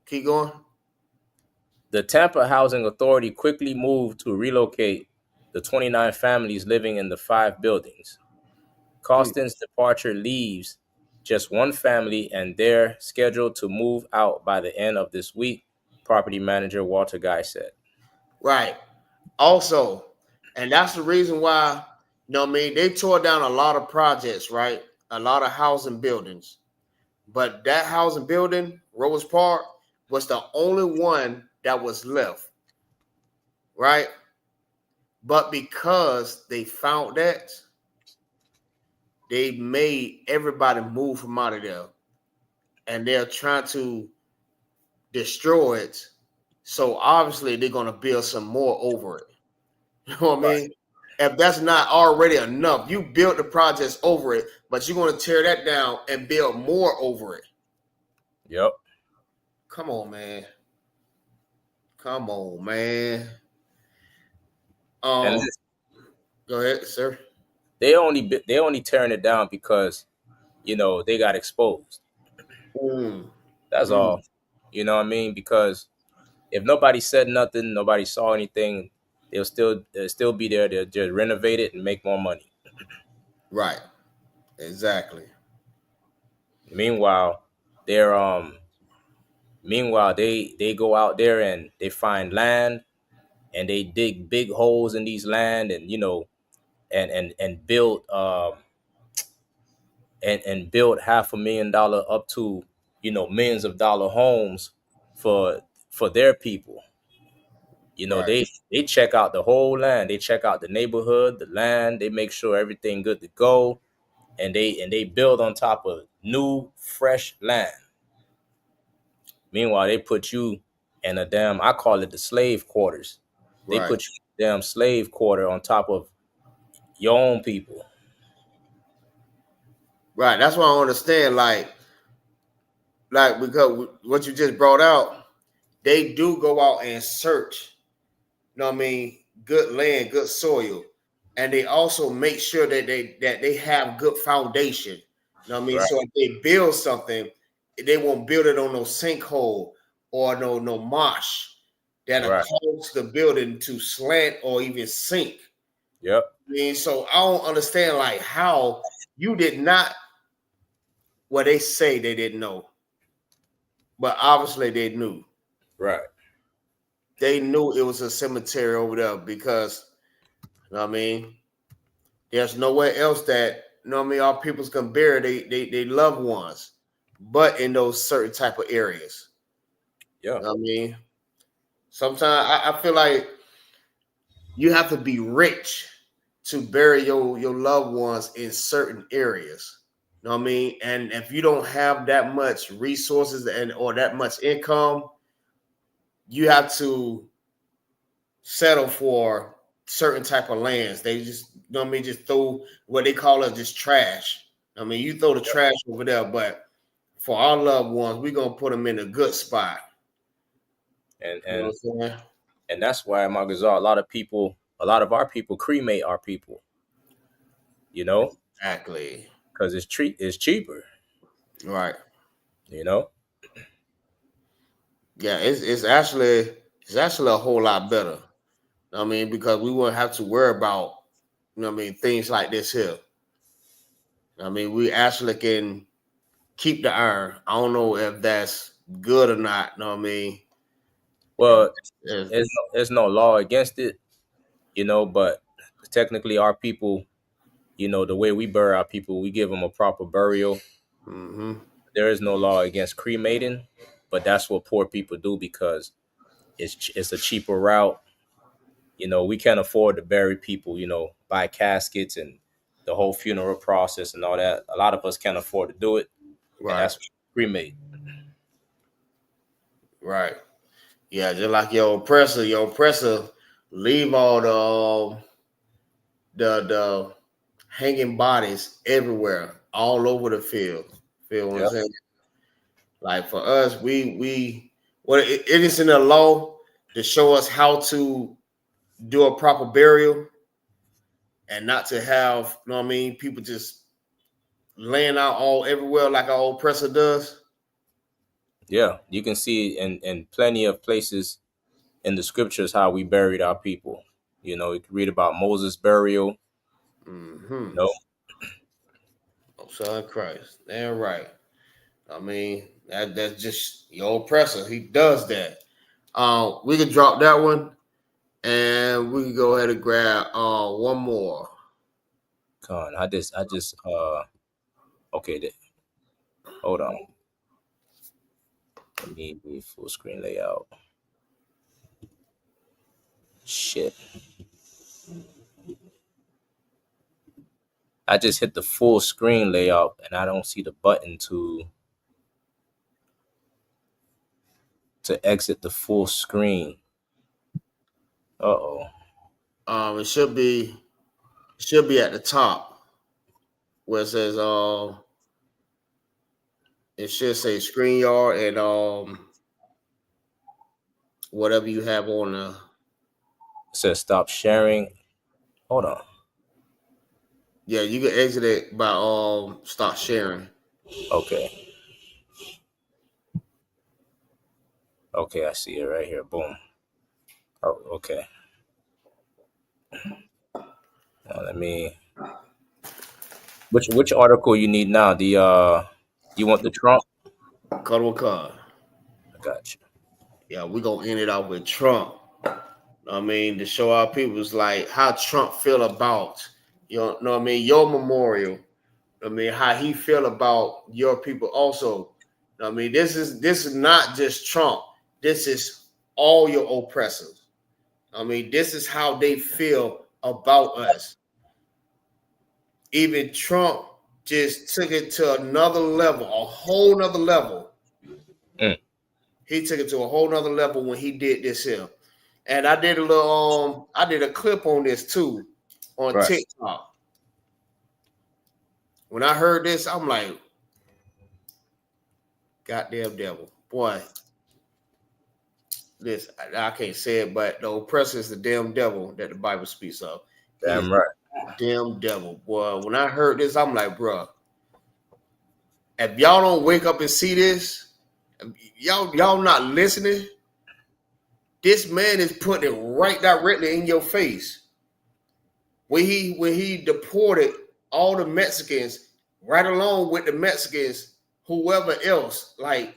Keep going. The Tampa Housing Authority quickly moved to relocate the 29 families living in the five buildings. Mm. Costin's departure leaves just one family, and they're scheduled to move out by the end of this week, property manager Walter Guy said. Right. Also, and that's the reason why, you know what I mean, they tore down a lot of projects, right? A lot of housing buildings. But that housing building, Rose Park, was the only one that was left, right? But because they found that, they made everybody move from out of there. And they're trying to destroy it. So obviously they're going to build some more over it. You know what I Right. mean? If that's not already enough, you built the projects over it, but you're going to tear that down and build more over it. Yep. Come on, man. Come on, man. And Um, listen, Go ahead, sir. they only tearing it down because they got exposed. Mm, That's mm, all. You know what I mean? Because if nobody said nothing, nobody saw anything, they'll still be there. They'll just renovate it and make more money. right. Exactly. Meanwhile, they're they go out there and they find land and they dig big holes in these land, and and build and build $500,000 up to millions of dollar homes for their people. Right. They check out the whole land. They check out the neighborhood, the land. They make sure everything good to go, and they build on top of new, fresh land. Meanwhile, they put you in a damn, I call it the slave quarters. They Right. put you in a damn slave quarter on top of your own people. Right. That's what I understand. Like because what you just brought out, they do go out and search. You know what I mean? Good land, good soil, and they also make sure that they have good foundation. You know what I mean? Right, So if they build something, they won't build it on no sinkhole or no marsh that'll right. cause the building to slant or even sink. Yep, I mean, so I don't understand like how you did not. Well, they say they didn't know, but obviously they knew. right. They knew it was a cemetery over there because you know what I mean. There's nowhere else that you know what I mean, our peoples can bury they loved ones, but in those certain type of areas. Yeah. You know what I mean? Sometimes I feel like you have to be rich to bury your loved ones in certain areas. You know what I mean? And if you don't have that much resources and or that much income, you have to settle for certain type of lands. They just, you know what I mean, just throw what they call it just trash. I mean, you throw the trash over there, but for our loved ones, we're gonna put them in a good spot. And You know and what I'm saying? and that's why Magazar, a lot of our people cremate our people, you know, Exactly. because it's cheaper, Right. you know. Yeah, it's actually a whole lot better. I mean, because we wouldn't have to worry about, you know what I mean, things like this here. I mean, we actually can keep the iron. I don't know if that's good or not. You know what I mean? If, Well, if there's no law against it, you know, but technically our people, you know, the way we bury our people, we give them a proper burial. mm-hmm. There is no law against cremating, but that's what poor people do because it's a cheaper route. You know, we can't afford to bury people, you know, buy caskets and the whole funeral process and all that. A lot of us can't afford to do it, and Right, that's cremate. right. Yeah, just like your oppressor leave all the hanging bodies everywhere, all over the field. Feel what I'm Yep. saying? Like for us, we well, it is in the law to show us how to do a proper burial and not to have, you know what I mean, people just laying out all everywhere like our old presser does. Yeah, you can see in plenty of places in the scriptures how we buried our people. You know, you can read about Moses' burial. Mm-hmm. You know, Oh, son Christ. Damn right. I mean, that's just your oppressor. He does that. We could drop that one and we can go ahead and grab one more. Con, I just okay, hold on. Let me do full screen layout. Shit. I just hit the full screen layout and I don't see the button to exit the full screen. Uh-oh. It should be at the top where it says it should say screen yard and whatever you have on the It says stop sharing. Hold on. yeah, you can exit it by stop sharing. Okay. Okay, I see it right here. Boom. Oh, okay. Now let me which article you need now? The you want the Trump? Cuddle card. I got you. Yeah, we're gonna end it off with Trump. I mean, to show our people is like how Trump feel about know what I mean, your memorial. I mean, how he feel about your people also. I mean, this is not just Trump. This is all your oppressors. I mean, this is how they feel about us. Even Trump just took it to another level, a whole nother level. Mm, He took it to a whole nother level when he did this here. And I did a clip on this too on right. TikTok. When I heard this, I'm like, goddamn devil. Boy, this I can't say it, but the oppressor is the damn devil that the Bible speaks of. He is Damn right. the damn devil. Boy, when I heard this, I'm like, bro, if y'all don't wake up and see this, y'all not listening, this man is putting it right directly in your face. When he deported all the Mexicans right along with the Mexicans, whoever else, like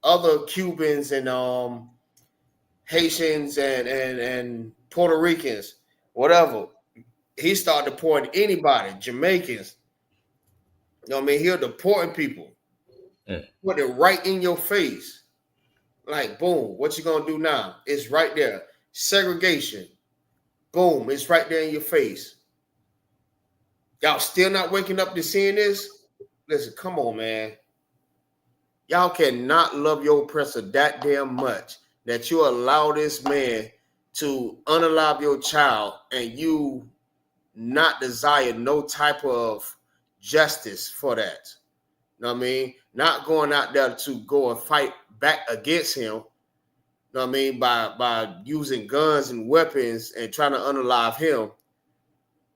other Cubans and Haitians and Puerto Ricans, whatever. he started deporting anybody, Jamaicans. You know what I mean? He'll deporting people. Put it right in your face. Like, boom, what you gonna do now? It's right there. Segregation. Boom, it's right there in your face. Y'all still not waking up to seeing this? Listen, come on, man. Y'all cannot love your oppressor that damn much that you allow this man to unalive your child and you not desire no type of justice for that. You know what I mean? Not going out there to go and fight back against him. You know what I mean? By using guns and weapons and trying to unalive him.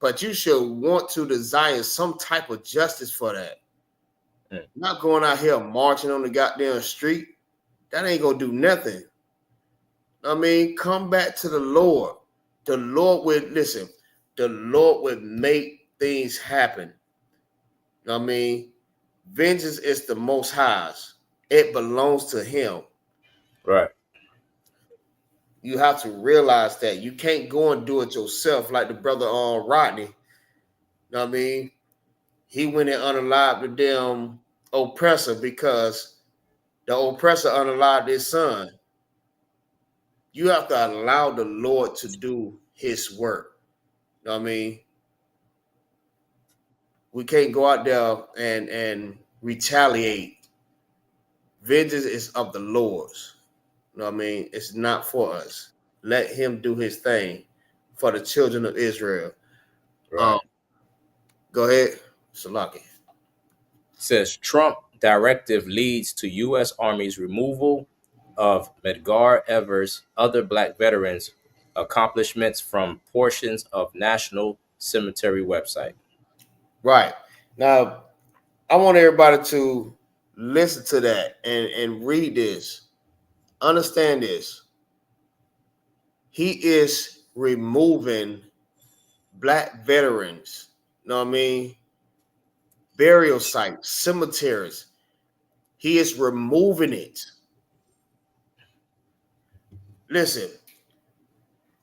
But you should want to desire some type of justice for that. Not going out here marching on the goddamn street. That ain't gonna do nothing. I mean, come back to the Lord. The Lord would listen. The Lord would make things happen. You know what I mean? Vengeance is the Most High's. It belongs to Him. Right. You have to realize that you can't go and do it yourself, like the brother Rodney. You know what I mean? He went and unalived the damn oppressor because the oppressor unalived his son. You have to allow the Lord to do His work. You know what I mean? We can't go out there and retaliate. Vengeance is of the Lord's. You know what I mean? It's not for us. Let Him do His thing for the children of Israel. Right. Go ahead, Salaki. Says Trump directive leads to U.S. Army's removal of Medgar Evers' other black veterans' accomplishments from portions of National Cemetery website. Right. Now, I want everybody to listen to that and read this. Understand this. He is removing black veterans, you know what I mean? Burial sites, cemeteries. He is removing it. Listen,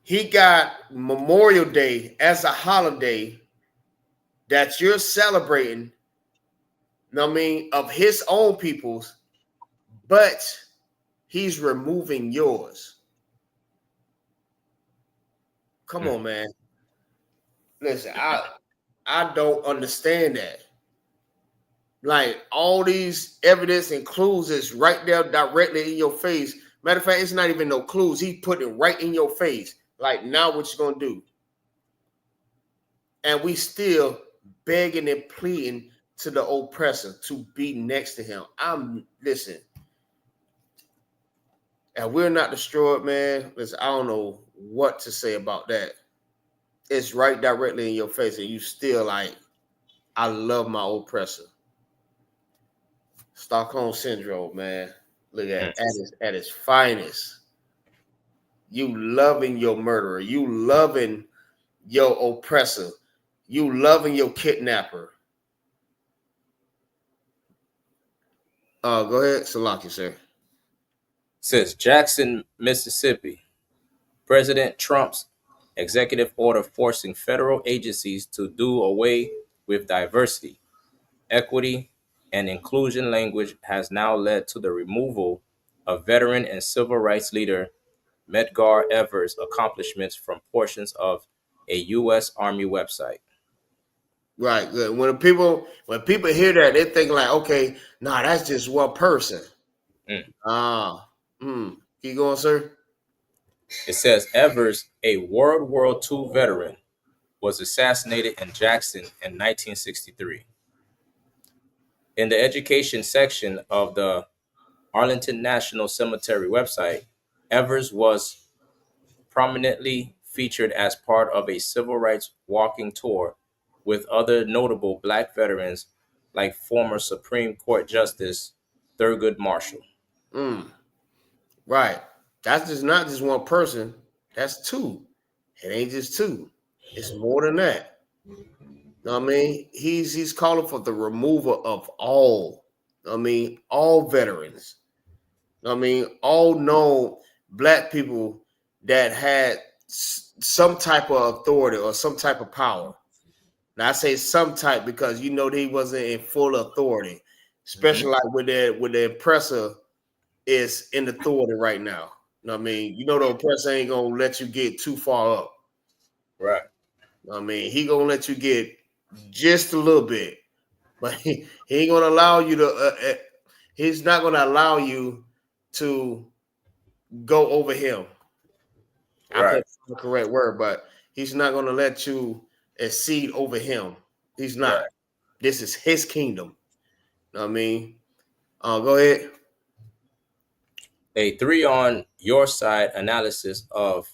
he got Memorial Day as a holiday that you're celebrating, you know what I mean, of his own people's, but he's removing yours. Come on, man. Listen, I don't understand that. Like all these evidence and clues is right there directly in your face. Matter of fact, it's not even no clues. He put it right in your face. Like, now what you gonna do? And we still begging and pleading to the oppressor to be next to him. Listen, and we're not destroyed, man. Listen, I don't know what to say about that. It's right directly in your face, and you still like, I love my oppressor. Stockholm syndrome, man. Look at its finest. You loving your murderer. You loving your oppressor. You loving your kidnapper. Go ahead, Salaki, sir. Says Jackson, Mississippi. President Trump's executive order forcing federal agencies to do away with diversity, equity, and inclusion language has now led to the removal of veteran and civil rights leader Medgar Evers' accomplishments from portions of a U.S. Army website. Right. Good. When people hear that, they think like, okay, nah, that's just one person. Keep going, sir. It says Evers, a World War II veteran, was assassinated in Jackson in 1963. In the education section of the Arlington National Cemetery website, Evers was prominently featured as part of a civil rights walking tour with other notable black veterans like former Supreme Court Justice Thurgood Marshall. Right. That's just not just one person. That's two. It ain't just two. It's more than that. Know what I mean? He's calling for the removal of all. I mean, all veterans. I mean, all known black people that had some type of authority or some type of power. Now I say some type because you know he wasn't in full authority, especially like with the oppressor is in authority right now. You know what I mean? You know the oppressor ain't gonna let you get too far up. Right. I mean, he gonna let you get just a little bit, but he ain't gonna allow you to. He's not gonna allow you to go over him. I Right. put the correct word, but he's not gonna let you exceed over him. He's not. Right. This is his kingdom. You know what I mean? Go ahead. A 3 on your side analysis of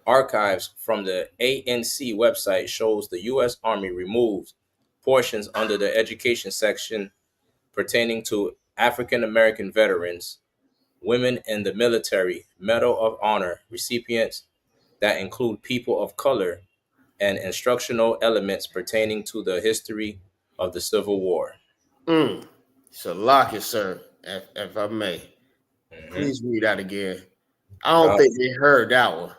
archives from the ANC website shows the U.S. Army removed portions under the education section pertaining to African American veterans, women in the military, Medal of Honor recipients that include people of color, and instructional elements pertaining to the history of the Civil War. So lock it, sir, if I may. Mm-hmm. Please read that again. I don't think they heard that one.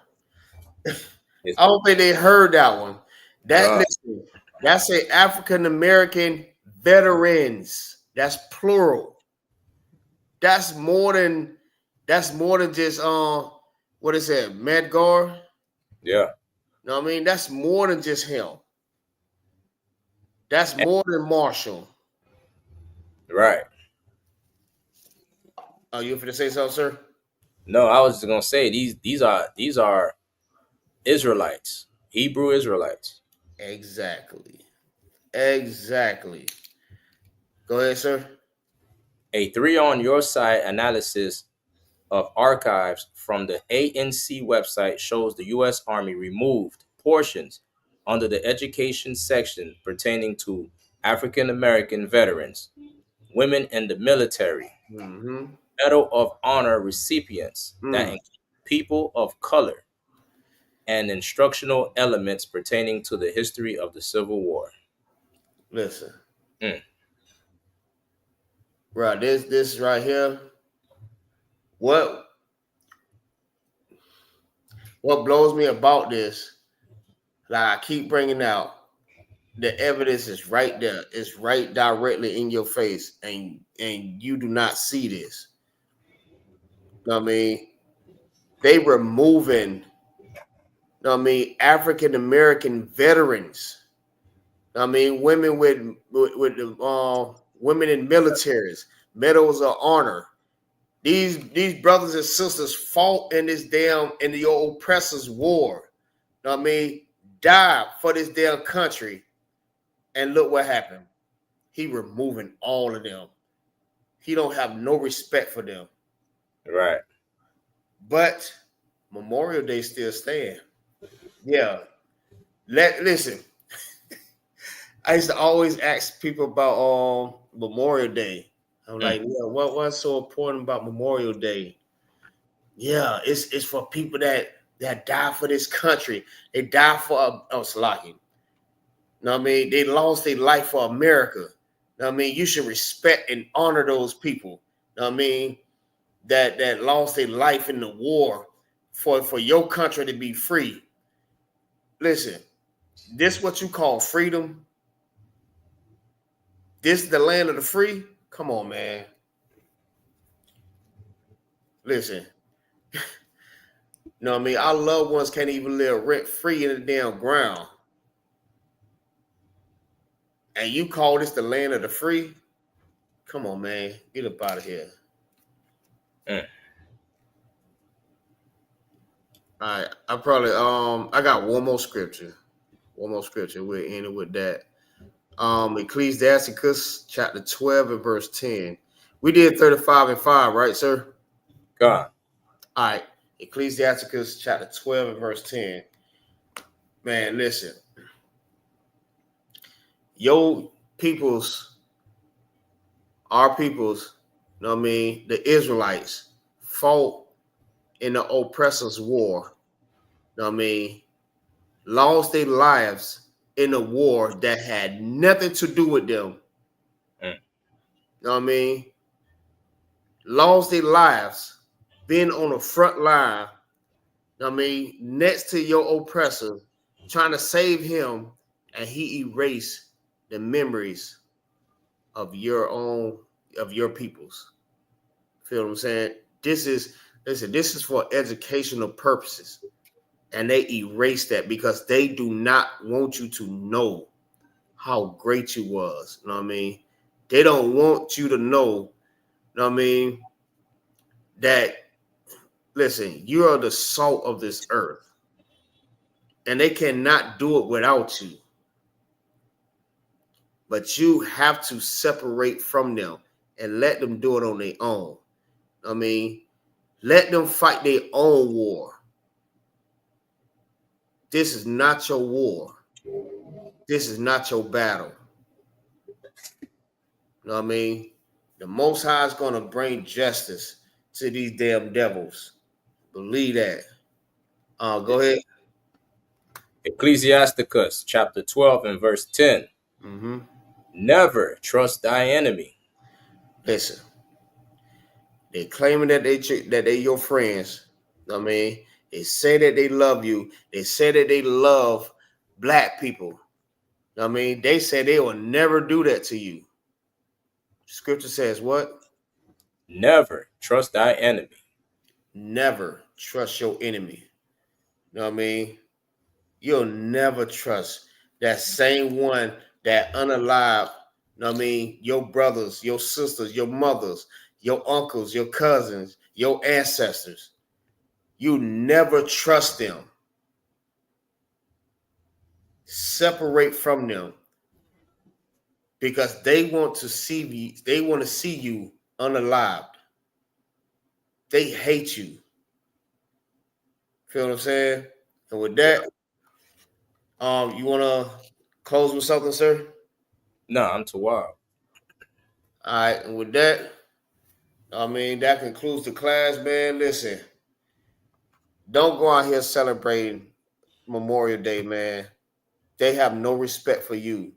I don't think they heard that one. That God. listen, that's a African American veterans. That's plural. That's more than just what is it, Medgar? Yeah. You know what I mean? That's more than just him. That's more than Marshall. Right. Oh, you for to say something, sir? No, I was just gonna say these are Israelites, Hebrew Israelites. Exactly. Exactly. Go ahead, sir. A 3 on your side analysis of archives from the ANC website shows the U.S. Army removed portions under the education section pertaining to African American veterans, women in the military, Mm-hmm. Medal of Honor recipients that Mm. include people of color, and instructional elements pertaining to the history of the Civil War. Listen, Mm. right. This right here. What what blows me about this? Like I keep bringing out, the evidence is right there. It's right directly in your face, and you do not see this. You know what I mean? They removing, you know what I mean, African American veterans. You know what I mean, women with the women in militaries, medals of honor. These brothers and sisters fought in this damn in the oppressors' war. You know what I mean? Died for this damn country. And look what happened. He removing all of them. He don't have no respect for them. Right. But Memorial Day still stand. Yeah. Listen. I used to always ask people about Memorial Day. I'm Mm. like, yeah, what's so important about Memorial Day? Yeah, it's for people that die for this country. They die for Slaki. You know what I mean? They lost their life for America. You know what I mean? You should respect and honor those people. You know what I mean? That lost their life in the war for your country to be free. Listen, this what you call freedom? This the land of the free? Come on, man. Listen, you know what I mean? Our loved ones can't even live rent free in the damn ground. And you call this the land of the free? Come on, man. Get up out of here. Mm. All right. I probably I got one more scripture. One more scripture. We'll end it with that. Ecclesiasticus chapter 12 and verse 10. We did 35 and 5, right, sir? God. All right. Ecclesiasticus chapter 12 and verse 10. Man, listen. Your peoples, our peoples, you know what I mean? The Israelites fought in the oppressors' war. You know what I mean? Lost their lives in a war that had nothing to do with them. Mm. You know what I mean? Lost their lives, been on the front line. You I mean, next to your oppressor, trying to save him, and he erased the memories of your peoples. Feel what I'm saying? This is for educational purposes. And they erase that because they do not want you to know how great you was. You know what I mean? They don't want you to know, you know what I mean, that listen, you are the salt of this earth. And they cannot do it without you. But you have to separate from them and let them do it on their own. I mean, let them fight their own war. This is not your war. This is not your battle. You know what I mean? The Most High is going to bring justice to these damn devils. Believe that. Go ahead. Ecclesiasticus chapter 12 and verse 10. Mm-hmm. Never trust thy enemy. Listen, they claiming that they your friends. You know what I mean, they say that they love you. They say that they love black people. You know what I mean, they say they will never do that to you. Scripture says what? Never trust thy enemy. Never trust your enemy. You know what I mean? You'll never trust that same one that unalive, you know what I mean, your brothers, your sisters, your mothers, your uncles, your cousins, your ancestors. You never trust them. Separate from them because they want to see you unalived. They hate you. Feel what I'm saying? And with that, you want to close with something, sir? No, I'm too wild. All right, and with that, I mean, that concludes the class, man. Listen, don't go out here celebrating Memorial Day, man. They have no respect for you.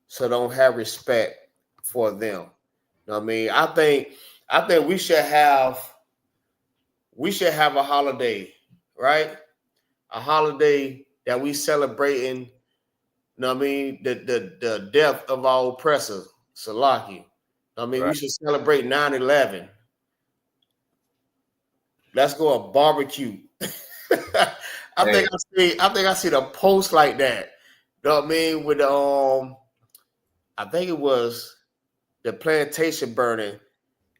So don't have respect for them. You know what I mean? I think we should have a holiday, right? A holiday that we celebrating, you know what I mean, the death of our oppressor, Salaki. I mean, Right. we should celebrate 9/11. Let's go a barbecue. I think I see the post like that. You know what I mean? With I think it was the plantation burning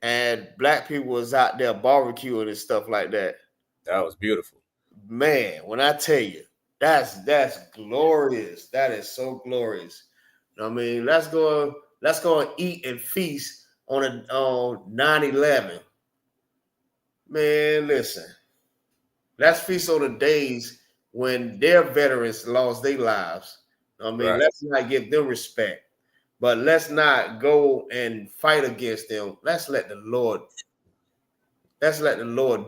and black people was out there barbecuing and stuff like that. That was beautiful. Man, when I tell you, that's glorious. That is so glorious. You know what I mean, let's go and eat and feast on 9/11. Man, listen. Let's feast on the days when their veterans lost their lives. I mean, Right. let's not give them respect, but let's not go and fight against them. Let's let the Lord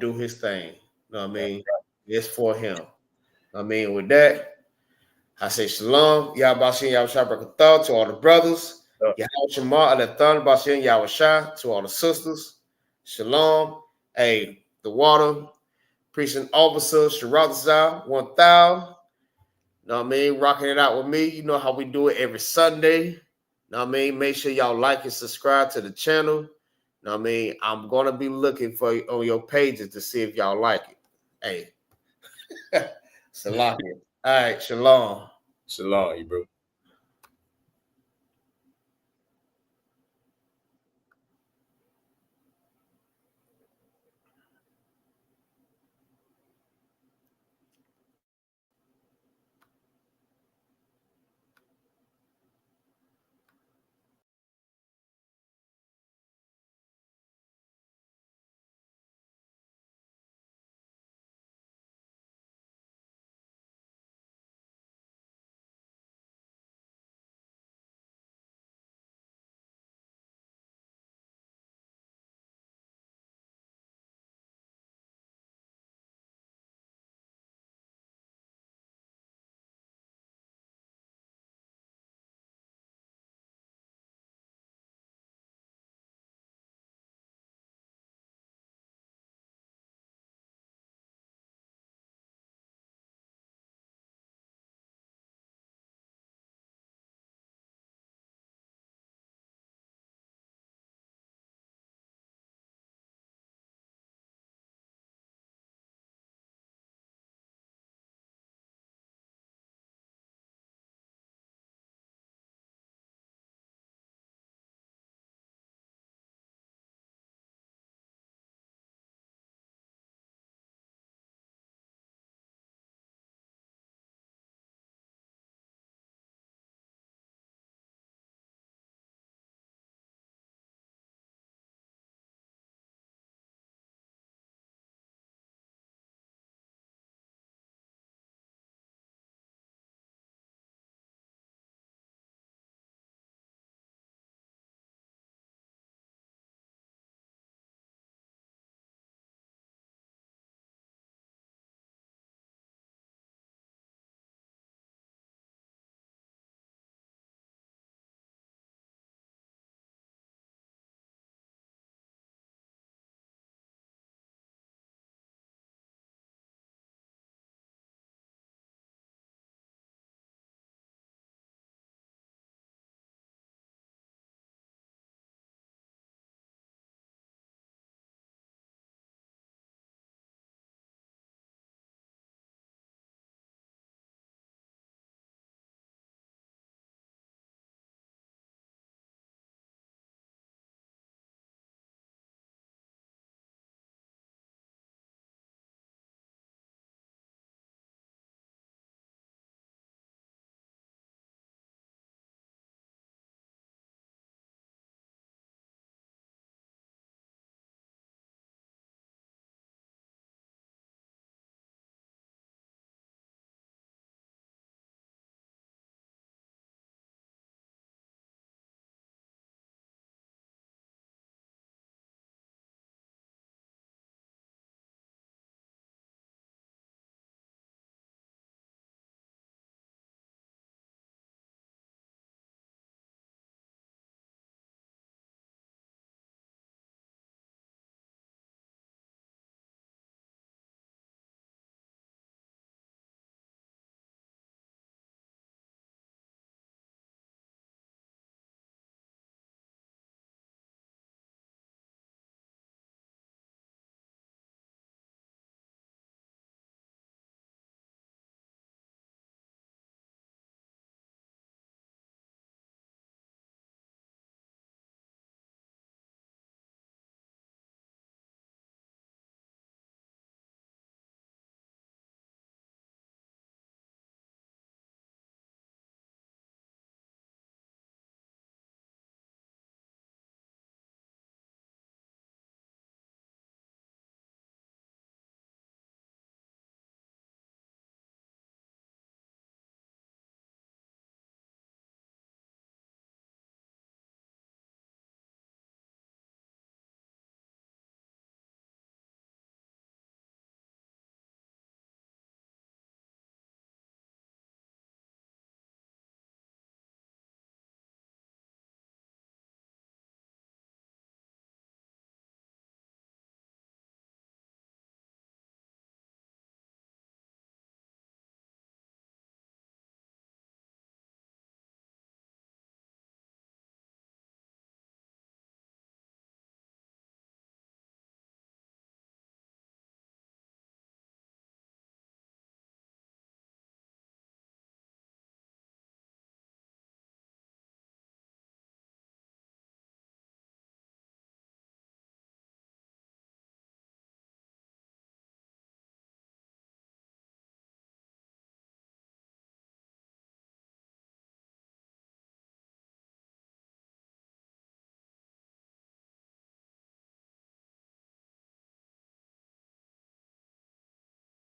do his thing. You know what I mean? It's for him. I mean, with that, I say shalom. Yahbashin Yahweh to all the brothers. Yahweh Shema Alethan Bashin Yahweh to all the sisters. Shalom. Hey, the water. Precinct officer, Shirazah, 1000. Know what I mean? Rocking it out with me. You know how we do it every Sunday. Know what I mean? Make sure y'all like and subscribe to the channel. Know what I mean? I'm going to be looking for you on your pages to see if y'all like it. Hey. Salakia. All right. Shalom. Shalom, you bro.